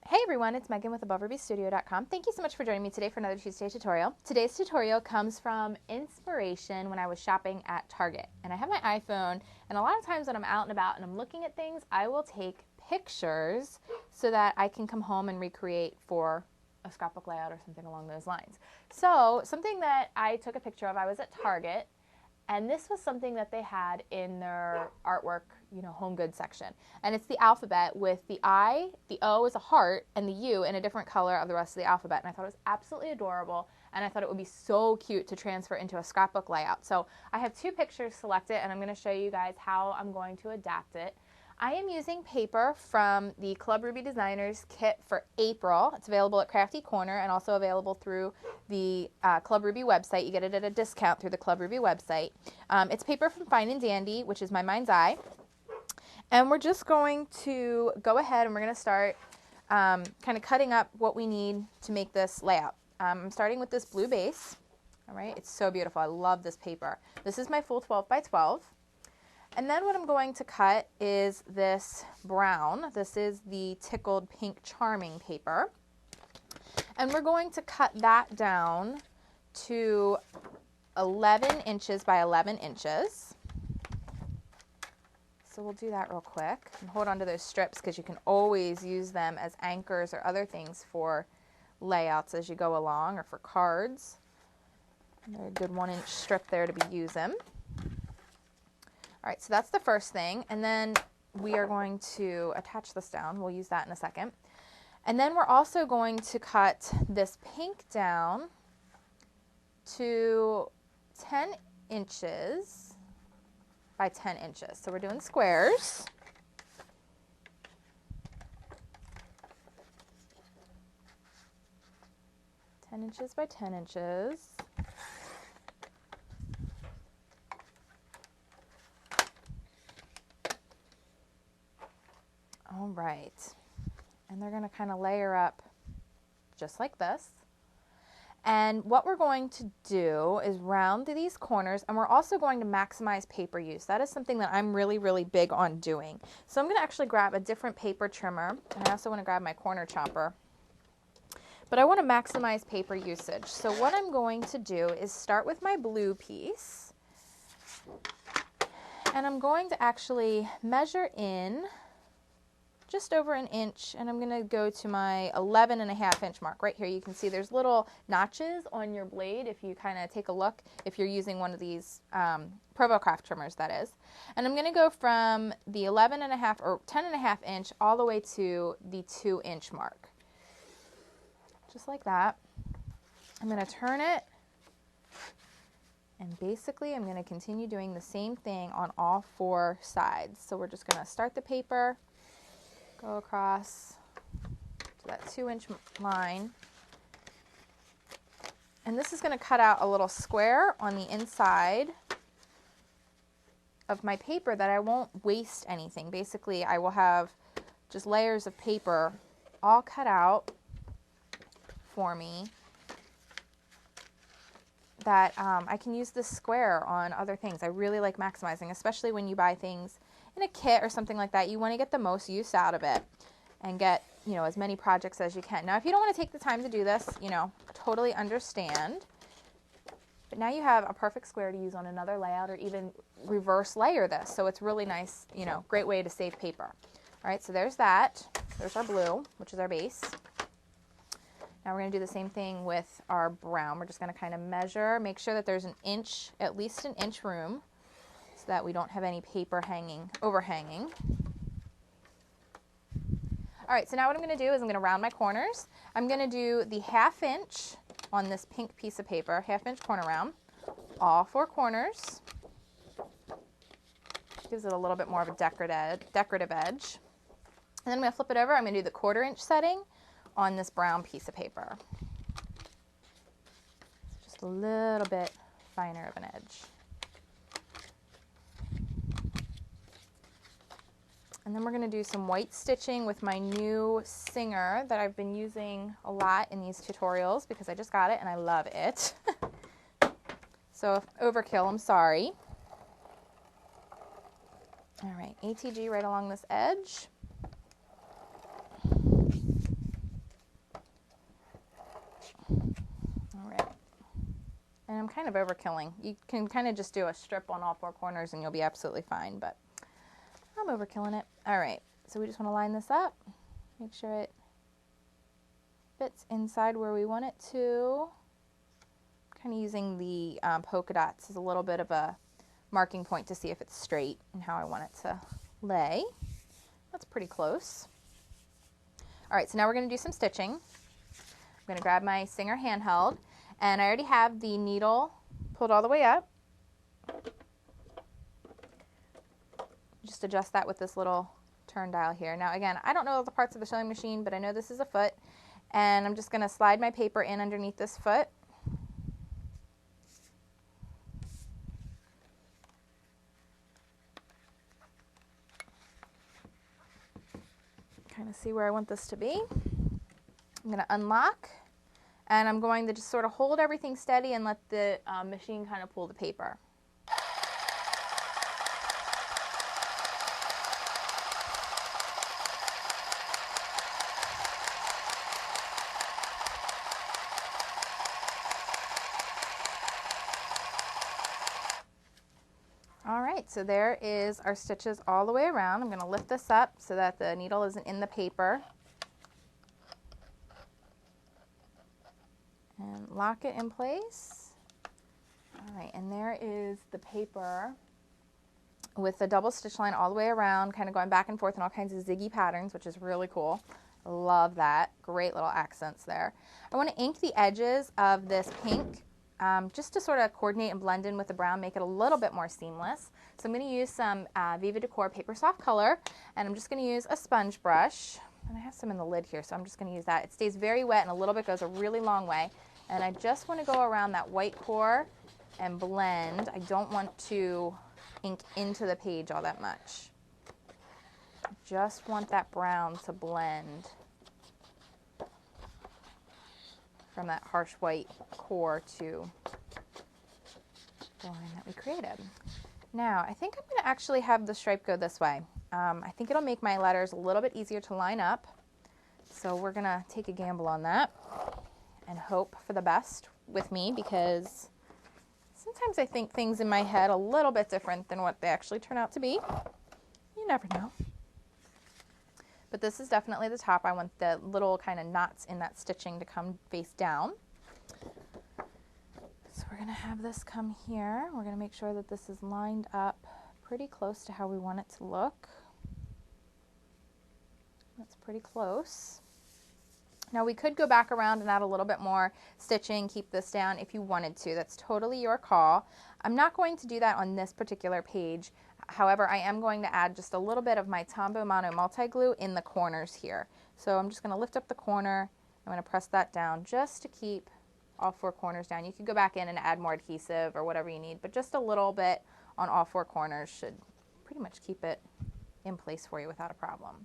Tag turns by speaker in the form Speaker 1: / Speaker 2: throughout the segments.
Speaker 1: Hey everyone, it's Megan with AboveRubyStudio.com. Thank you so much for joining me today for another Tuesday tutorial. Today's tutorial comes from inspiration when I was shopping at Target. And I have my iPhone, and a lot of times when I'm out and about and I'm looking at things, I will take pictures so that I can come home and recreate for a scrapbook layout or something along those lines. So something that I took a picture of, I was at Target, and this was something that they had in their artwork, home goods section. And it's the alphabet with the I, the O is a heart, and the U in a different color of the rest of the alphabet. And I thought it was absolutely adorable, and I thought it would be so cute to transfer into a scrapbook layout. So I have two pictures selected, and I'm going to show you guys how I'm going to adapt it. I am using paper from the Club Ruby Designers kit for April. It's available at Crafty Corner and also available through the Club Ruby website. You get it at a discount through the Club Ruby website. It's paper from Fine and Dandy, which is my mind's eye. And we're just going to go ahead and we're going to start kind of cutting up what we need to make this layout. I'm starting with this blue base. All right, it's so beautiful. I love this paper. This is my full 12 by 12. And then what I'm going to cut is this brown. This is the Tickled Pink Charming paper. And we're going to cut that down to 11 inches by 11 inches. So we'll do that real quick. And hold on to those strips because you can always use them as anchors or other things for layouts as you go along or for cards. They're a good 1-inch strip there to be using. All right, so that's the first thing, and then we are going to attach this down. We'll use that in a second. And then we're also going to cut this pink down to 10 inches by 10 inches. So we're doing squares. (10 inches by 10 inches). All right, and they're going to kind of layer up just like this. And what we're going to do is round these corners, and we're also going to maximize paper use. That is something that I'm really, really big on doing. So I'm going to actually grab a different paper trimmer, and I also want to grab my corner chopper. But I want to maximize paper usage. So what I'm going to do is start with my blue piece, and I'm going to actually measure in just over an inch, and I'm going to go to my 11.5-inch mark. Right here you can see there's little notches on your blade if you kind of take a look, if you're using one of these ProvoCraft trimmers, that is. And I'm going to go from the 11.5 or 10.5 inch all the way to the 2-inch mark. Just like that. I'm going to turn it, and basically I'm going to continue doing the same thing on all 4 sides. So we're just going to start the paper, go across to that 2-inch line. And this is going to cut out a little square on the inside of my paper that I won't waste anything. Basically, I will have just layers of paper all cut out for me that I can use this square on other things. I really like maximizing, especially when you buy things in a kit or something like that. You want to get the most use out of it and get, as many projects as you can. Now, if you don't want to take the time to do this, totally understand. But now you have a perfect square to use on another layout or even reverse layer this. So it's really nice, great way to save paper. All right, so there's that. There's our blue, which is our base. Now we're going to do the same thing with our brown. We're just going to kind of measure, make sure that there's an inch, at least an inch room, so that we don't have any paper overhanging. All right, so now what I'm going to do is I'm going to round my corners. I'm going to do the 1/2 inch on this pink piece of paper, 1/2 inch corner round, all 4 corners. Gives it a little bit more of a decorative edge. And then I'm going to flip it over. I'm going to do the 1/4 inch setting on this brown piece of paper. Just a little bit finer of an edge. And then we're going to do some white stitching with my new Singer that I've been using a lot in these tutorials because I just got it and I love it. So if overkill, I'm sorry. All right, ATG right along this edge. And I'm kind of overkilling. You can kind of just do a strip on all four corners and you'll be absolutely fine, but I'm overkilling it. All right, so we just want to line this up, make sure it fits inside where we want it to. Kind of using the polka dots as a little bit of a marking point to see if it's straight and how I want it to lay. That's pretty close. All right, so now we're going to do some stitching. I'm going to grab my Singer handheld, and I already have the needle pulled all the way up. Just adjust that with this little turn dial here. Now again, I don't know all the parts of the sewing machine, but I know this is a foot, and I'm just going to slide my paper in underneath this foot. Kind of see where I want this to be. I'm going to unlock, and I'm going to just sort of hold everything steady and let the machine kind of pull the paper. All right, so there is our stitches all the way around. I'm going to lift this up so that the needle isn't in the paper. And lock it in place. All right, and there is the paper with the double stitch line all the way around, kind of going back and forth in all kinds of ziggy patterns, which is really cool. Love that. Great little accents there. I want to ink the edges of this pink just to sort of coordinate and blend in with the brown, make it a little bit more seamless. So I'm going to use some Viva Decor Paper Soft Color, and I'm just going to use a sponge brush. And I have some in the lid here, so I'm just going to use that. It stays very wet, and a little bit goes a really long way. And I just want to go around that white core and blend. I don't want to ink into the page all that much. I just want that brown to blend from that harsh white core to the line that we created. Now, I think I'm going to actually have the stripe go this way. I think it'll make my letters a little bit easier to line up. So we're going to take a gamble on that and hope for the best with me, because sometimes I think things in my head a little bit different than what they actually turn out to be. You never know. But this is definitely the top. I want the little kind of knots in that stitching to come face down. So we're going to have this come here. We're going to make sure that this is lined up pretty close to how we want it to look. That's pretty close. Now we could go back around and add a little bit more stitching, keep this down if you wanted to. That's totally your call. I'm not going to do that on this particular page. However, I am going to add just a little bit of my Tombow Mono multi-glue in the corners here. So I'm just going to lift up the corner. I'm going to press that down just to keep all four corners down. You could go back in and add more adhesive or whatever you need, but just a little bit on all four corners should pretty much keep it in place for you without a problem.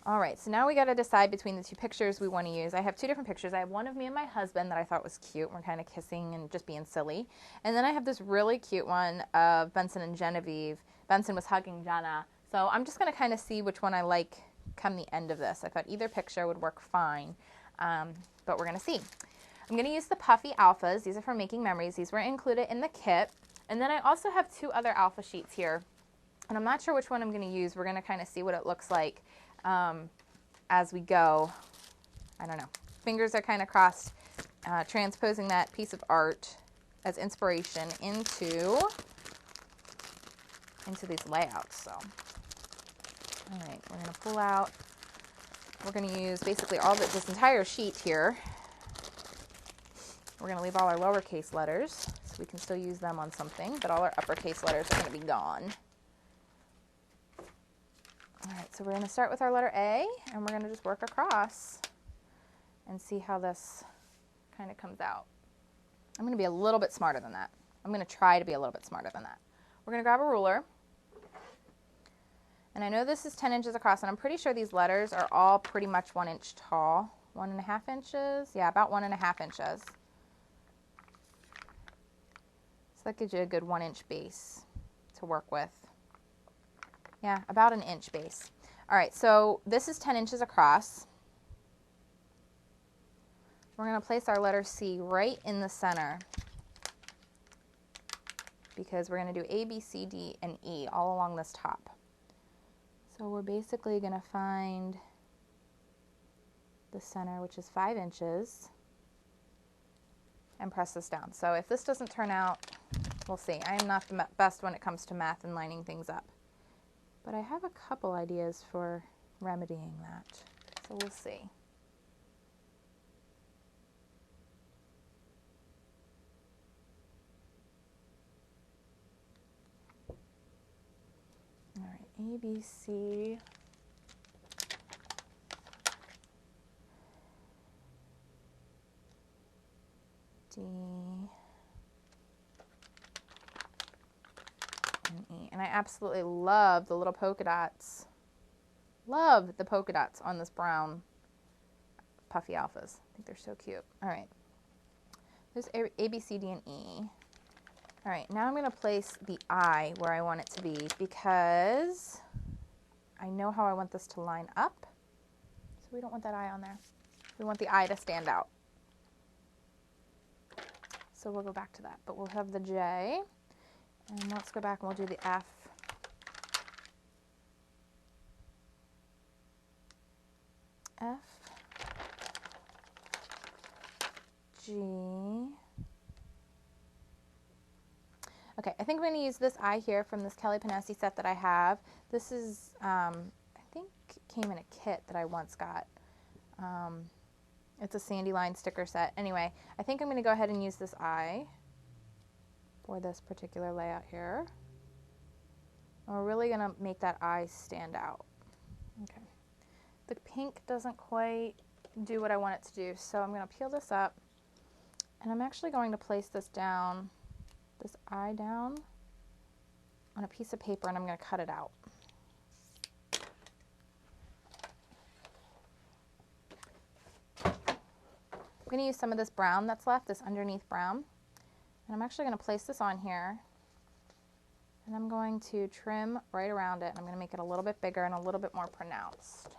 Speaker 1: All right, so now we got to decide between the two pictures we want to use. I have two different pictures. I have one of me and my husband that I thought was cute. We're kind of kissing and just being silly. And then I have this really cute one of Benson and Genevieve. Benson was hugging Jenna. So I'm just going to kind of see which one I like come the end of this. I thought either picture would work fine, but we're going to see. I'm going to use the Puffy Alphas. These are from Making Memories. These were included in the kit. And then I also have two other alpha sheets here. And I'm not sure which one I'm going to use. We're going to kind of see what it looks like as we go. I don't know. Fingers are kind of crossed, transposing that piece of art as inspiration into these layouts. So, all right, we're going to pull out. We're going to use basically all this entire sheet here. We're going to leave all our lowercase letters so we can still use them on something, but all our uppercase letters are going to be gone. All right, so we're going to start with our letter A, and we're going to just work across and see how this kind of comes out. I'm going to be a little bit smarter than that. I'm going to try to be a little bit smarter than that. We're going to grab a ruler, and I know this is 10 inches across, and I'm pretty sure these letters are all pretty much 1 inch tall. 1.5 inches? Yeah, about 1.5 inches. So that gives you a good 1 inch base to work with. Yeah, about an inch base. All right, so this is 10 inches across. We're going to place our letter C right in the center because we're going to do A, B, C, D, and E all along this top. So we're basically going to find the center, which is 5 inches, and press this down. So if this doesn't turn out, we'll see. I am not the best when it comes to math and lining things up, but I have a couple ideas for remedying that. So we'll see. All right, A, B, C. D, and E. And I absolutely love the little polka dots. Love the polka dots on this brown puffy alphas. I think they're so cute. All right. There's A, B, C, D, and E. All right, now I'm going to place the I where I want it to be because I know how I want this to line up. So we don't want that I on there. We want the I to stand out. So we'll go back to that, but we'll have the J, and let's go back and we'll do the F, F, G. Okay, I think I'm going to use this I here from this Kelly Panesi set that I have. This is, I think it came in a kit that I once got. It's a Sandy Line sticker set. Anyway, I think I'm going to go ahead and use this I for this particular layout here. And we're really going to make that I stand out. Okay. The pink doesn't quite do what I want it to do, so I'm going to peel this up, and I'm actually going to place this down, this I down on a piece of paper, and I'm going to cut it out. I'm going to use some of this brown that's left, this underneath brown, and I'm actually going to place this on here, and I'm going to trim right around it, and I'm going to make it a little bit bigger and a little bit more pronounced.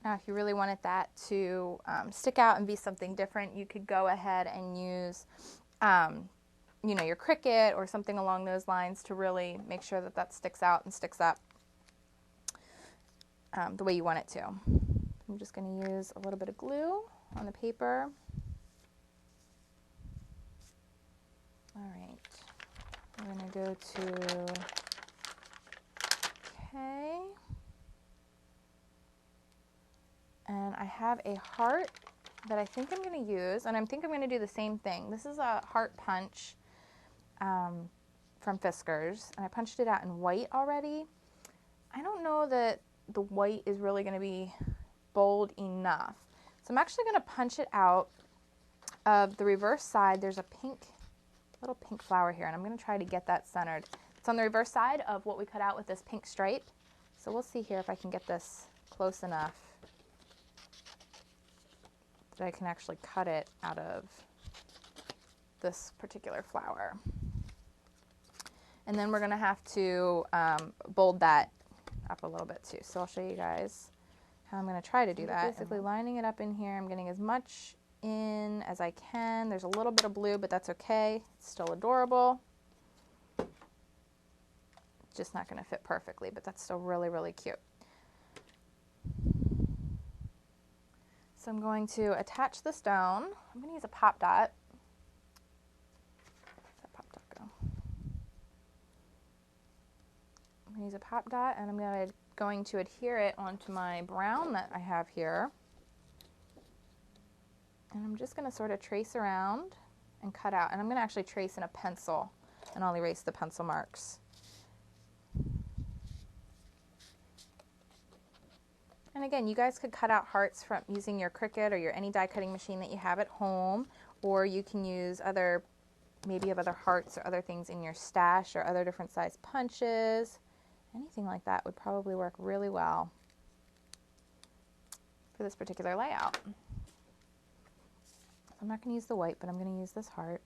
Speaker 1: Now, if you really wanted that to stick out and be something different, you could go ahead and use you know, your Cricut or something along those lines to really make sure that that sticks out and sticks up the way you want it to. I'm just going to use a little bit of glue on the paper. All right, we're going to go to K, and I have a heart that I think I'm going to use, and I think I'm going to do the same thing. This is a heart punch from Fiskars, and I punched it out in white already. I don't know that the white is really going to be bold enough, so I'm actually going to punch it out of the reverse side. There's a little pink flower here, and I'm going to try to get that centered. It's on the reverse side of what we cut out with this pink stripe, so we'll see here if I can get this close enough that I can actually cut it out of this particular flower. And then we're going to have to bold that up a little bit too. So I'll show you guys how I'm going to try to do that. Basically lining it up in here. I'm getting as much in as I can. There's a little bit of blue, but that's okay. It's still adorable. It's just not going to fit perfectly, but that's still really, really cute. So I'm going to attach this down. I'm going to use a pop dot. Where's that pop dot go? I'm going to use a pop dot, and I'm going to adhere it onto my brown that I have here. And I'm just going to sort of trace around and cut out. And I'm going to actually trace in a pencil, and I'll erase the pencil marks. And again, you guys could cut out hearts from using your Cricut or any die cutting machine that you have at home, or you can use maybe you have other hearts or other things in your stash or other different size punches. Anything like that would probably work really well for this particular layout. I'm not going to use the white, but I'm going to use this heart.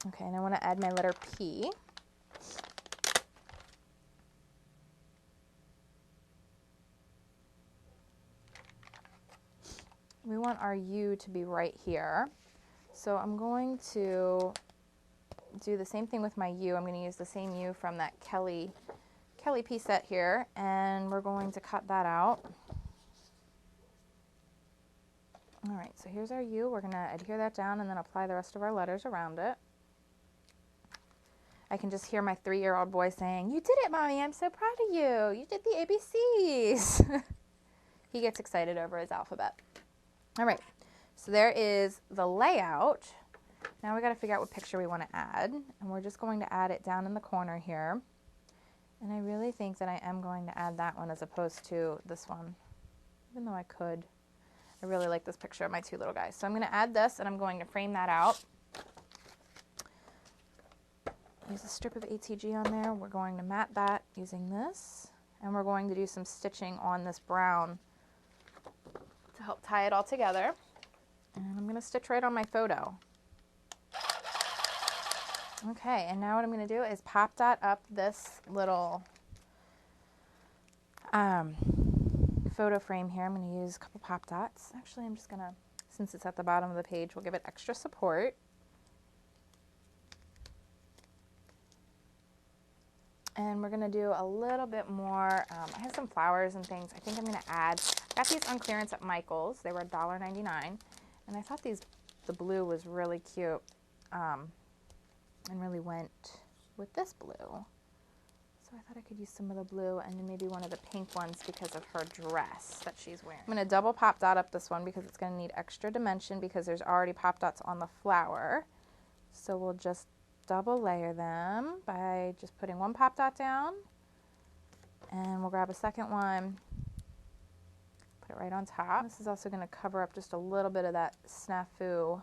Speaker 1: Okay, and I want to add my letter P. We want our U to be right here. So I'm going to do the same thing with my U. I'm going to use the same U from that Kelly P set here, and we're going to cut that out. All right, so here's our U. We're going to adhere that down and then apply the rest of our letters around it. I can just hear my 3-year-old boy saying, "You did it, Mommy. I'm so proud of you. You did the ABCs." He gets excited over his alphabet. All right, so there is the layout. Now we got to figure out what picture we want to add, and we're just going to add it down in the corner here. And I really think that I am going to add that one as opposed to this one, even though I could. I really like this picture of my 2 little guys. So I'm going to add this, and I'm going to frame that out. Use a strip of ATG on there. We're going to mat that using this, and we're going to do some stitching on this brown to help tie it all together. And I'm going to stitch right on my photo. Okay, and now what I'm going to do is pop dot up this little photo frame here. I'm going to use a couple pop dots. Actually, I'm just going to, since it's at the bottom of the page, we'll give it extra support. And we're going to do a little bit more. I have some flowers and things. I think I'm going to add. I got these on clearance at Michael's. They were $1.99. And I thought the blue was really cute and really went with this blue. So I thought I could use some of the blue and then maybe one of the pink ones because of her dress that she's wearing. I'm going to double pop dot up this one because it's going to need extra dimension because there's already pop dots on the flower. So we'll just double layer them by just putting one pop dot down, and we'll grab a second one, put it right on top. This is also going to cover up just a little bit of that snafu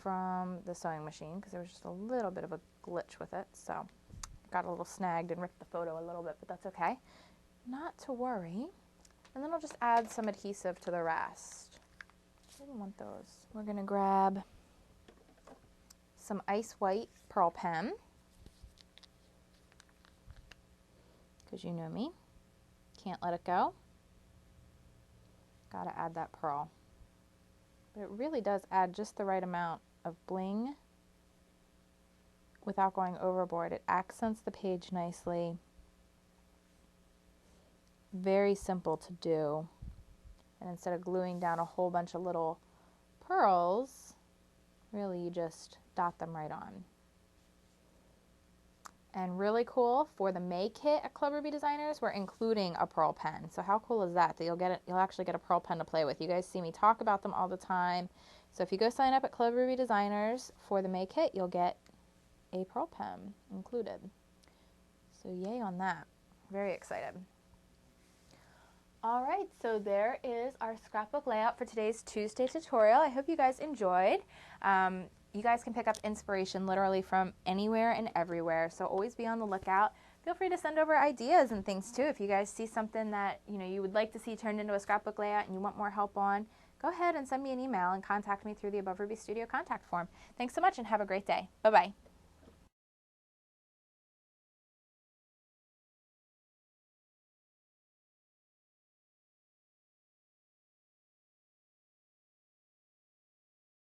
Speaker 1: from the sewing machine because there was just a little bit of a glitch with it, so I got a little snagged and ripped the photo a little bit, but that's okay, not to worry. And then I'll just add some adhesive to the rest. I didn't want those. We're going to grab some ice white pearl pen, because you know me, can't let it go. Gotta add that pearl. But it really does add just the right amount of bling without going overboard. It accents the page nicely. Very simple to do. And instead of gluing down a whole bunch of little pearls, really you just dot them right on. And really cool, for the May kit at Club Ruby Designers, we're including a pearl pen. So how cool is that? That you'll actually get a pearl pen to play with. You guys see me talk about them all the time. So if you go sign up at Club Ruby Designers for the May kit, you'll get a pearl pen included. So yay on that. Very excited. All right, so there is our scrapbook layout for today's Tuesday tutorial. I hope you guys enjoyed. You guys can pick up inspiration literally from anywhere and everywhere, so always be on the lookout. Feel free to send over ideas and things too. If you guys see something that you would like to see turned into a scrapbook layout and you want more help on, go ahead and send me an email and contact me through the Above Ruby Studio contact form. Thanks so much and have a great day. Bye-bye.